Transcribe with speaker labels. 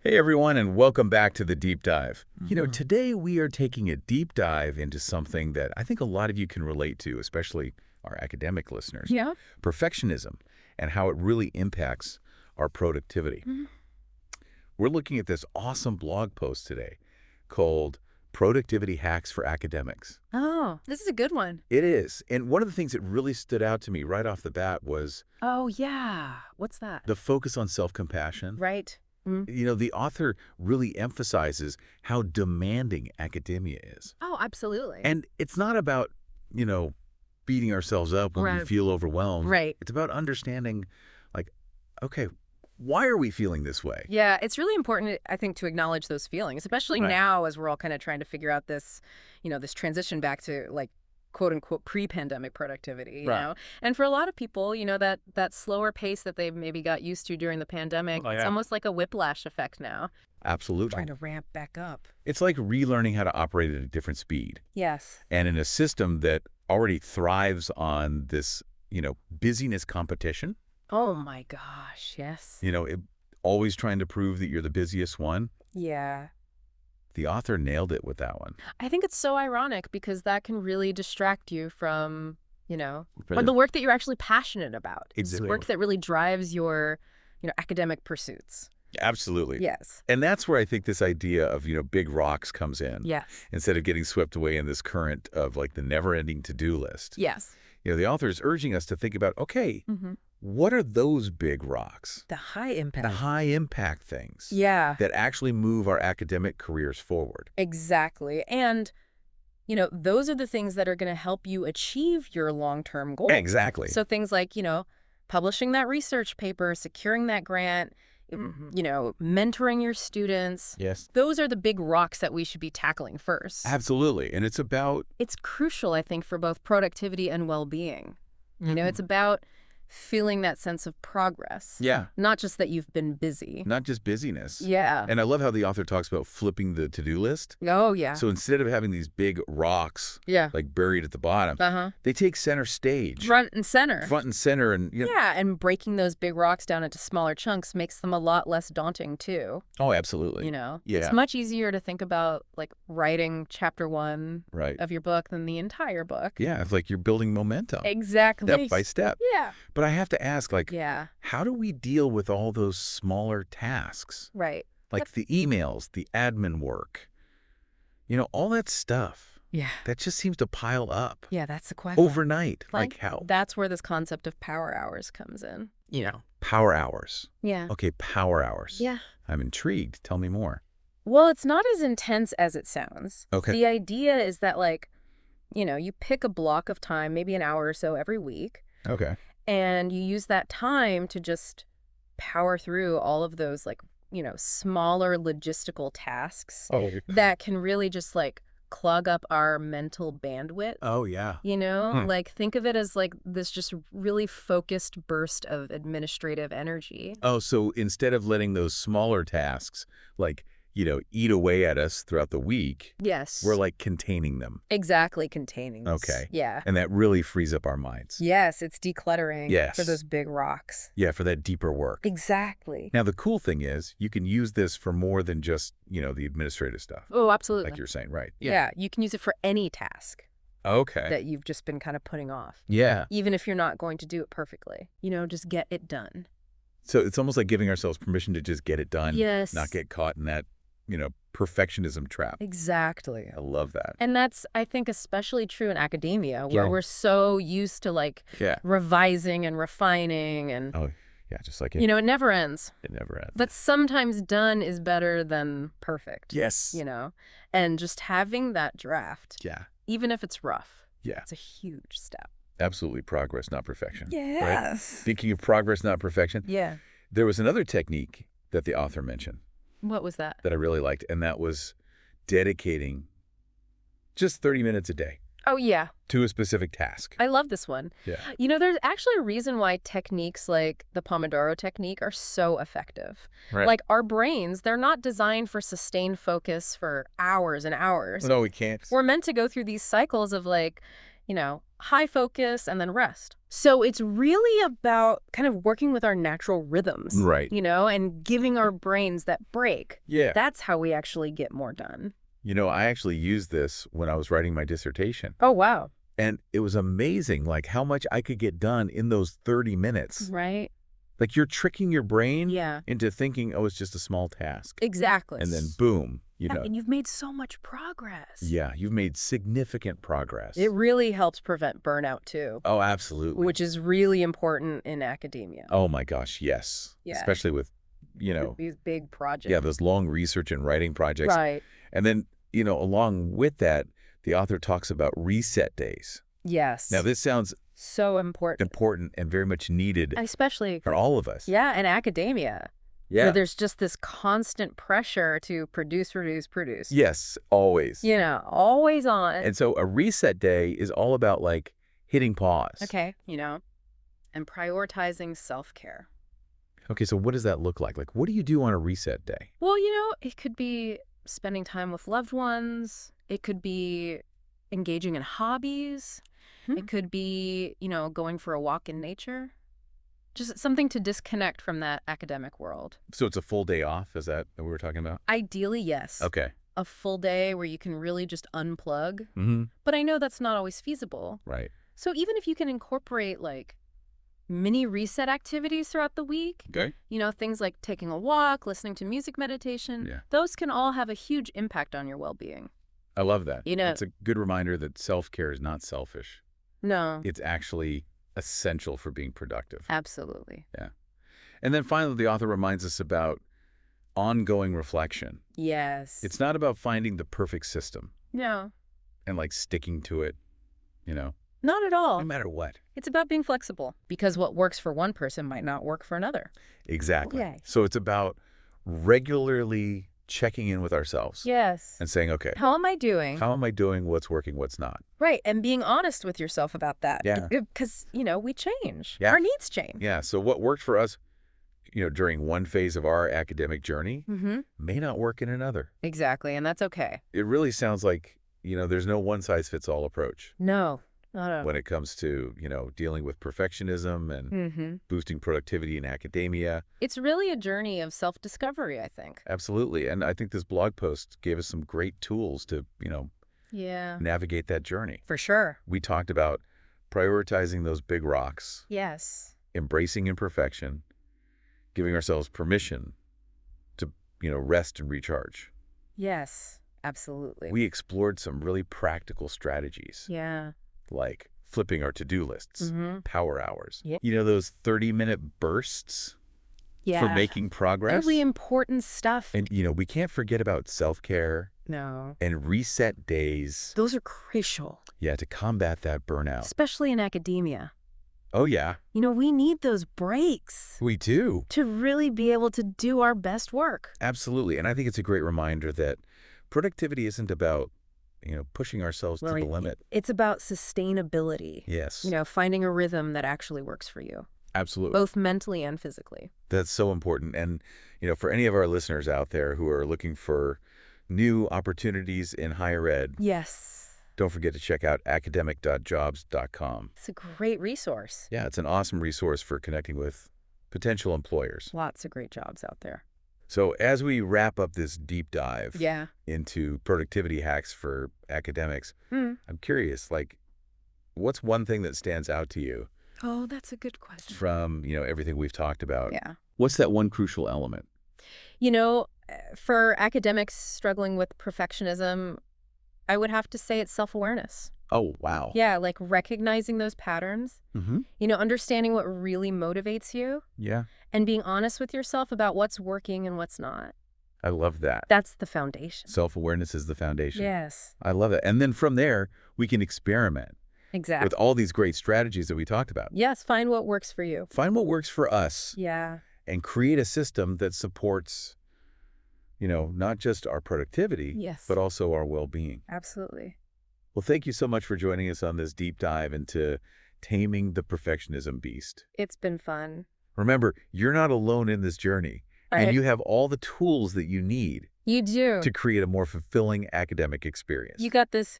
Speaker 1: Hey everyone, and welcome back to the Deep Dive.
Speaker 2: Mhm.
Speaker 1: Today we are taking a deep dive into something that I think a lot of you can relate to, especially our academic listeners.
Speaker 2: Yeah.
Speaker 1: Perfectionism and how it really impacts our productivity.
Speaker 2: Mhm.
Speaker 1: We're looking at this awesome blog post today called Productivity Hacks for Academics.
Speaker 2: Oh, this is a good one.
Speaker 1: It is. And one of the things that really stood out to me right off the bat was
Speaker 2: Oh, yeah. What's that?
Speaker 1: the focus on self-compassion.
Speaker 2: Right. Mm.
Speaker 1: The author really emphasizes how demanding academia is.
Speaker 2: Oh, absolutely.
Speaker 1: And it's not about, you know, beating ourselves up when we
Speaker 2: Right.
Speaker 1: feel overwhelmed.
Speaker 2: Right.
Speaker 1: It's about understanding, like, okay, why are we feeling this way?
Speaker 2: Yeah, it's really important, I think, to acknowledge those feelings, especially
Speaker 1: Right.
Speaker 2: now as we're all kind of trying to figure out this, this transition back to like quote unquote pre-pandemic productivity,
Speaker 1: Right.
Speaker 2: And for a lot of people, that slower pace that they've maybe got used to during the pandemic,
Speaker 1: Oh,
Speaker 2: it's
Speaker 1: yeah.
Speaker 2: almost like a whiplash effect now.
Speaker 1: Absolutely.
Speaker 2: Trying to ramp back up.
Speaker 1: It's like relearning how to operate at a different speed.
Speaker 2: Yes.
Speaker 1: And in a system that already thrives on this, busyness competition,
Speaker 2: Oh my gosh, yes.
Speaker 1: always trying to prove that you're the busiest one.
Speaker 2: Yeah.
Speaker 1: The author nailed it with that one.
Speaker 2: I think it's so ironic because that can really distract you from,
Speaker 1: For
Speaker 2: or
Speaker 1: the-
Speaker 2: the work that you're actually passionate about. It's
Speaker 1: Exactly.
Speaker 2: work that really drives your, academic pursuits.
Speaker 1: Absolutely.
Speaker 2: Yes.
Speaker 1: And that's where I think this idea of, big rocks comes in.
Speaker 2: Yes.
Speaker 1: Instead of getting swept away in this current of like the never-ending to-do list.
Speaker 2: Yes.
Speaker 1: The author is urging us to think about, okay,
Speaker 2: Mm-hmm.
Speaker 1: what are those big rocks?
Speaker 2: The high impact.
Speaker 1: The high-impact things
Speaker 2: Yeah.
Speaker 1: that actually move our academic careers forward.
Speaker 2: Exactly. And, those are the things that are going to help you achieve your long-term goals.
Speaker 1: Exactly.
Speaker 2: So things like, publishing that research paper, securing that grant, mentoring your students.
Speaker 1: Yes.
Speaker 2: Those are the big rocks that we should be tackling first.
Speaker 1: Absolutely. And it's about,
Speaker 2: It's crucial, I think, for both productivity and well-being. It's about feeling that sense of progress.
Speaker 1: yeah,
Speaker 2: Not just that you've been busy.
Speaker 1: not just busyness.
Speaker 2: Yeah.
Speaker 1: And I love how the author talks about flipping the to-do list.
Speaker 2: Oh, yeah.
Speaker 1: So instead of having these big rocks
Speaker 2: Yeah.
Speaker 1: like buried at the bottom,
Speaker 2: Uh-huh.
Speaker 1: they take center stage.
Speaker 2: Front and center.
Speaker 1: Front and center. And
Speaker 2: Yeah, and breaking those big rocks down into smaller chunks makes them a lot less daunting, too.
Speaker 1: Oh, absolutely.
Speaker 2: Yeah.
Speaker 1: Yeah.
Speaker 2: It's much easier to think about, like, writing chapter 1
Speaker 1: Right.
Speaker 2: of your book than the entire book.
Speaker 1: Yeah, it's like you're building momentum.
Speaker 2: Exactly.
Speaker 1: Step by step.
Speaker 2: Yeah.
Speaker 1: But I have to ask,
Speaker 2: Yeah.
Speaker 1: how do we deal with all those smaller tasks?
Speaker 2: Right.
Speaker 1: Like the emails, the admin work, all that stuff
Speaker 2: Yeah.
Speaker 1: that just seems to pile up
Speaker 2: Yeah, that's the question.
Speaker 1: overnight. Like how?
Speaker 2: That's where this concept of power hours comes in.
Speaker 1: Power hours.
Speaker 2: Yeah.
Speaker 1: Okay, power hours.
Speaker 2: Yeah.
Speaker 1: I'm intrigued. Tell me more.
Speaker 2: Well, it's not as intense as it sounds.
Speaker 1: Okay.
Speaker 2: The idea is that, you pick a block of time, maybe an hour or so every week,
Speaker 1: Okay.
Speaker 2: and you use that time to just power through all of those, smaller logistical tasks
Speaker 1: Oh.
Speaker 2: that can really just, clog up our mental bandwidth.
Speaker 1: Oh, yeah.
Speaker 2: Think of it as this just really focused burst of administrative energy.
Speaker 1: Oh, so instead of letting those smaller tasks, eat away at us throughout the week,
Speaker 2: Yes.
Speaker 1: we're containing them.
Speaker 2: Exactly, containing.
Speaker 1: Okay.
Speaker 2: Yeah.
Speaker 1: And that really frees up our minds.
Speaker 2: Yes, it's decluttering
Speaker 1: Yes.
Speaker 2: for those big rocks.
Speaker 1: Yeah, for that deeper work.
Speaker 2: Exactly.
Speaker 1: Now, the cool thing is you can use this for more than just, the administrative stuff,
Speaker 2: Oh, absolutely.
Speaker 1: like you're saying, right?
Speaker 2: Yeah, you can use it for any task
Speaker 1: Okay.
Speaker 2: that you've just been kind of putting off,
Speaker 1: Yeah.
Speaker 2: even if you're not going to do it perfectly. Just get it done.
Speaker 1: So it's almost like giving ourselves permission to just get it done.
Speaker 2: Yes.
Speaker 1: Not get caught in that, perfectionism trap.
Speaker 2: Exactly.
Speaker 1: I love that.
Speaker 2: And that's, I think, especially true in academia, where
Speaker 1: Yeah.
Speaker 2: we're so used to
Speaker 1: Yeah.
Speaker 2: revising and refining and,
Speaker 1: Oh, yeah, just like it.
Speaker 2: it never ends.
Speaker 1: It never ends.
Speaker 2: But sometimes done is better than perfect.
Speaker 1: Yes.
Speaker 2: And just having that draft,
Speaker 1: Yeah.
Speaker 2: even if it's rough,
Speaker 1: Yeah.
Speaker 2: it's a huge step.
Speaker 1: Absolutely progress, not perfection. Right?
Speaker 2: Yes.
Speaker 1: Speaking of progress, not perfection,
Speaker 2: Yeah.
Speaker 1: there was another technique that the author mentioned
Speaker 2: What was that?
Speaker 1: that I really liked, and that was dedicating just 30 minutes a day
Speaker 2: Oh, yeah.
Speaker 1: to a specific task.
Speaker 2: I love this one.
Speaker 1: Yeah.
Speaker 2: There's actually a reason why techniques like the Pomodoro technique are so effective.
Speaker 1: Right.
Speaker 2: Like our brains, they're not designed for sustained focus for hours and hours.
Speaker 1: No, we can't.
Speaker 2: We're meant to go through these cycles of high focus, and then rest. So it's really about kind of working with our natural rhythms,
Speaker 1: Right.
Speaker 2: and giving our brains that break.
Speaker 1: Yeah.
Speaker 2: That's how we actually get more done.
Speaker 1: I actually used this when I was writing my dissertation.
Speaker 2: Oh, wow.
Speaker 1: And it was amazing, like, how much I could get done in those 30 minutes.
Speaker 2: Right?
Speaker 1: Like, you're tricking your brain
Speaker 2: Yeah.
Speaker 1: into thinking, oh, it's just a small task.
Speaker 2: Exactly.
Speaker 1: And then, boom,
Speaker 2: Yeah, and you've made so much progress.
Speaker 1: yeah, you've made significant progress.
Speaker 2: It really helps prevent burnout, too,
Speaker 1: Oh, absolutely.
Speaker 2: which is really important in academia.
Speaker 1: Oh, my gosh, yes.
Speaker 2: Yeah.
Speaker 1: Especially with,
Speaker 2: These big projects.
Speaker 1: yeah, those long research and writing projects.
Speaker 2: Right.
Speaker 1: And then, along with that, the author talks about reset days.
Speaker 2: Yes.
Speaker 1: Now, this sounds
Speaker 2: So important.
Speaker 1: and very much needed
Speaker 2: Especially,
Speaker 1: for all of us.
Speaker 2: yeah, in academia.
Speaker 1: Yeah.
Speaker 2: Where there's just this constant pressure to produce.
Speaker 1: Yes, always.
Speaker 2: Always on.
Speaker 1: And so a reset day is all about, like, hitting pause.
Speaker 2: Okay. And prioritizing self-care.
Speaker 1: Okay, so what does that look like? Like, what do you do on a reset day?
Speaker 2: Well, it could be spending time with loved ones. It could be engaging in hobbies. It could be, going for a walk in nature. Just something to disconnect from that academic world.
Speaker 1: So it's a full day off? Is that what we were talking about?
Speaker 2: Ideally, yes.
Speaker 1: Okay.
Speaker 2: A full day where you can really just unplug.
Speaker 1: Mm-hmm.
Speaker 2: But I know that's not always feasible.
Speaker 1: Right.
Speaker 2: So even if you can incorporate, like, mini reset activities throughout the week,
Speaker 1: Okay.
Speaker 2: things like taking a walk, listening to music meditation,
Speaker 1: Yeah.
Speaker 2: those can all have a huge impact on your well-being.
Speaker 1: I love that.
Speaker 2: You know-
Speaker 1: It's a good reminder that self-care is not selfish.
Speaker 2: No,
Speaker 1: It's actually essential for being productive.
Speaker 2: absolutely.
Speaker 1: And then finally, the author reminds us about ongoing reflection.
Speaker 2: Yes.
Speaker 1: It's not about finding the perfect system
Speaker 2: No,
Speaker 1: and, like, sticking to it,
Speaker 2: not at all.
Speaker 1: no matter what.
Speaker 2: It's about being flexible because what works for one person might not work for another.
Speaker 1: Exactly.
Speaker 2: Okay.
Speaker 1: So it's about regularly checking in with ourselves
Speaker 2: Yes.
Speaker 1: and saying, okay,
Speaker 2: How am I doing?
Speaker 1: how am I doing? What's working? What's not?
Speaker 2: Right, and being honest with yourself about that.
Speaker 1: Yeah.
Speaker 2: Because, we change.
Speaker 1: Yeah.
Speaker 2: Our needs change.
Speaker 1: Yeah. So what worked for us, during one phase of our academic journey
Speaker 2: Mm-hmm.
Speaker 1: may not work in another.
Speaker 2: Exactly, and that's okay.
Speaker 1: It really sounds like, there's no one-size-fits-all approach
Speaker 2: No, not
Speaker 1: when it comes to, dealing with perfectionism and
Speaker 2: Mm-hmm.
Speaker 1: boosting productivity in academia.
Speaker 2: It's really a journey of self-discovery, I think.
Speaker 1: Absolutely. And I think this blog post gave us some great tools to,
Speaker 2: Yeah.
Speaker 1: navigate that journey.
Speaker 2: For sure.
Speaker 1: We talked about prioritizing those big rocks,
Speaker 2: Yes.
Speaker 1: embracing imperfection, giving ourselves permission to, rest and recharge.
Speaker 2: Yes, absolutely.
Speaker 1: We explored some really practical strategies,
Speaker 2: Yeah.
Speaker 1: like flipping our to-do lists,
Speaker 2: Mm-hmm.
Speaker 1: power hours.
Speaker 2: Yeah.
Speaker 1: Those 30-minute bursts
Speaker 2: Yeah.
Speaker 1: for making progress.
Speaker 2: Really important stuff.
Speaker 1: And, we can't forget about self-care
Speaker 2: No.
Speaker 1: and reset days.
Speaker 2: Those are crucial,
Speaker 1: Yeah, to combat that burnout.
Speaker 2: especially in academia.
Speaker 1: Oh, yeah,
Speaker 2: We need those breaks
Speaker 1: we do.
Speaker 2: to really be able to do our best work.
Speaker 1: Absolutely. And I think it's a great reminder that productivity isn't about, pushing ourselves to the limit.
Speaker 2: It's about sustainability.
Speaker 1: Yes,
Speaker 2: Finding a rhythm that actually works for you,
Speaker 1: absolutely.
Speaker 2: both mentally and physically.
Speaker 1: That's so important. And, for any of our listeners out there who are looking for new opportunities in higher ed,
Speaker 2: Yes.
Speaker 1: don't forget to check out academic.jobs.com.
Speaker 2: It's a great resource.
Speaker 1: Yeah, it's an awesome resource for connecting with potential employers.
Speaker 2: Lots of great jobs out there.
Speaker 1: So as we wrap up this deep dive
Speaker 2: Yeah.
Speaker 1: into productivity hacks for academics,
Speaker 2: Mm.
Speaker 1: I'm curious, like, what's one thing that stands out to you
Speaker 2: Oh, that's a good question.
Speaker 1: from, everything we've talked about?
Speaker 2: Yeah.
Speaker 1: What's that one crucial element?
Speaker 2: For academics struggling with perfectionism, I would have to say it's self-awareness.
Speaker 1: Oh, wow.
Speaker 2: Yeah, like recognizing those patterns,
Speaker 1: Mm-hmm.
Speaker 2: understanding what really motivates you,
Speaker 1: Yeah,
Speaker 2: and being honest with yourself about what's working and what's not.
Speaker 1: I love that.
Speaker 2: That's the foundation.
Speaker 1: Self-awareness is the foundation.
Speaker 2: Yes,
Speaker 1: I love it. And then from there, we can experiment
Speaker 2: exactly.
Speaker 1: with all these great strategies that we talked about.
Speaker 2: Yes, find what works for you.
Speaker 1: Find what works for us
Speaker 2: Yeah.
Speaker 1: and create a system that supports, not just our productivity,
Speaker 2: Yes.
Speaker 1: but also our well-being.
Speaker 2: Absolutely.
Speaker 1: Well, thank you so much for joining us on this deep dive into taming the perfectionism beast.
Speaker 2: It's been fun.
Speaker 1: Remember, you're not alone in this journey, and you have all the tools that you need
Speaker 2: You do.
Speaker 1: to create a more fulfilling academic experience.
Speaker 2: You got this.